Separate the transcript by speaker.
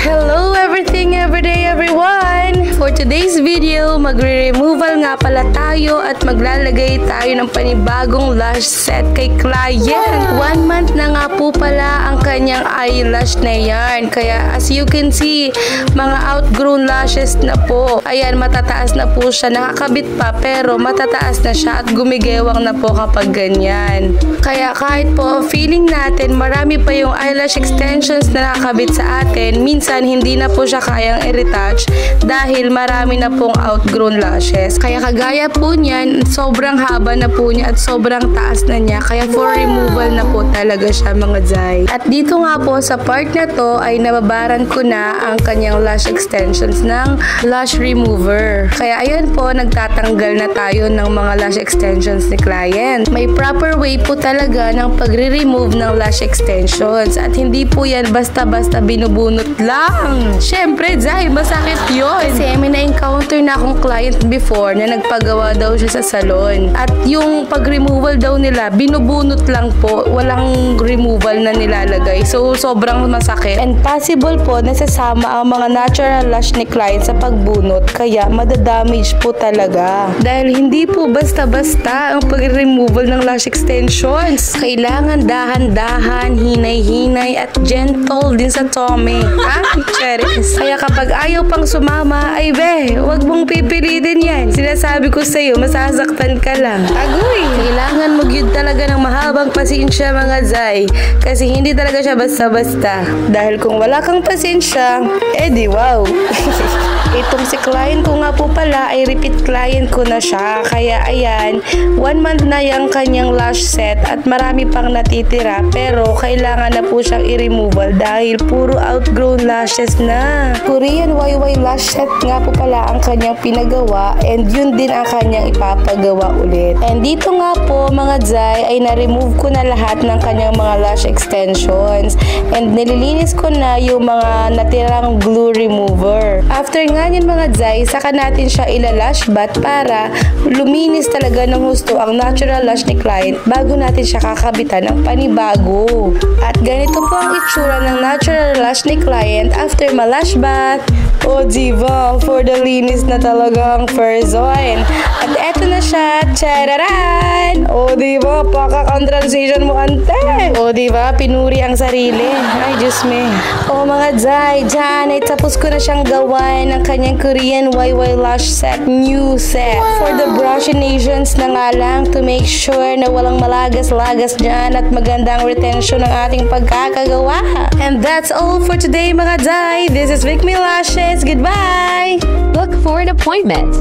Speaker 1: Hello everything, everyday, everyone! For today's video, magre-removal nga pala tayo at maglalagay tayo ng panibagong lash set kay client. 1 month na nga po pala ang kanyang eyelash na yan. Kaya as you can see, mga outgrown lashes na po. Ayan, matataas na po siya. Nakakabit pa pero matataas na siya at gumigewang na po kapag ganyan. Kaya kahit po feeling natin marami pa yung eyelash extensions na nakakabit sa atin, minsan hindi na po siya kayang i-retouch dahil marami na pong outgrown lashes. Kaya kagaya po niyan, sobrang haba na po niya at sobrang taas na niya. Kaya for removal na po talaga siya mga Zai. At dito nga po sa part na to ay nababaran ko na ang kanyang lash extensions ng lash remover. Kaya ayan po, nagtatanggal na tayo ng mga lash extensions ni client. May proper way po talaga ng pagre-remove ng lash extensions at hindi po yan basta-basta binubunot lang. Syempre, Zai, masakit yun. Kasi may na-encounter na akong client before na nagpagawa daw siya sa salon. At yung pag-removal daw nila, binubunot lang po. Walang removal na nilalagay. So, sobrang masakit. And possible po, nasasama ang mga natural lash ni client sa pagbunot. Kaya, madadamage po talaga. Dahil hindi po basta-basta ang pag-removal ng lash extensions. Kailangan dahan-dahan, hinay-hinay, at gentle din sa tummy. Cheris. Kaya kapag ayaw pang sumama, ay be, wag mong pipilitin yan. Sinasabi ko sa'yo, masasaktan ka lang. Agoy! Kailangan mag-yun talaga ng mahabang pasensya mga Zai. Kasi hindi talaga siya basta-basta. Dahil kung wala kang pasensya, edi wow. Itong si client ko nga po pala ay repeat client ko na siya. Kaya ayan, 1 month na yung kanyang lash set at marami pang natitira. Pero kailangan na po siyang i-removal dahil puro outgrown lashes na. Korean YY lash set nga po pala ang kanyang pinagawa and yun din ang kanyang ipapagawa ulit. And dito nga po mga Zai ay na-remove ko na lahat ng kanyang mga lash extensions and nililinis ko na yung mga natirang glue remover. After nga yan mga Zai, saka natin siya ilalash bath para luminis talaga ng husto ang natural lash ni client bago natin siya kakabitan ng panibago. At ganito po ang itsura ng natural lash ni client after ma-lash bath. O diba, for the linis na talagang first one. At eto na siya, chararan! O diba, pakakang transition mo ante. O diba, pinuri ang sarili. Ay, Diyos me. O mga Zai, dyan ay tapos ko na siyang gawan ng kanyang Korean YY lash set, new set. For the brushinations na nga lang to make sure na walang malagas-lagas dyan at magandang retention ng ating pagkakagawa. And that's all for today mga Zai. This is Vic Me Lashes. Goodbye!
Speaker 2: Book for an appointment.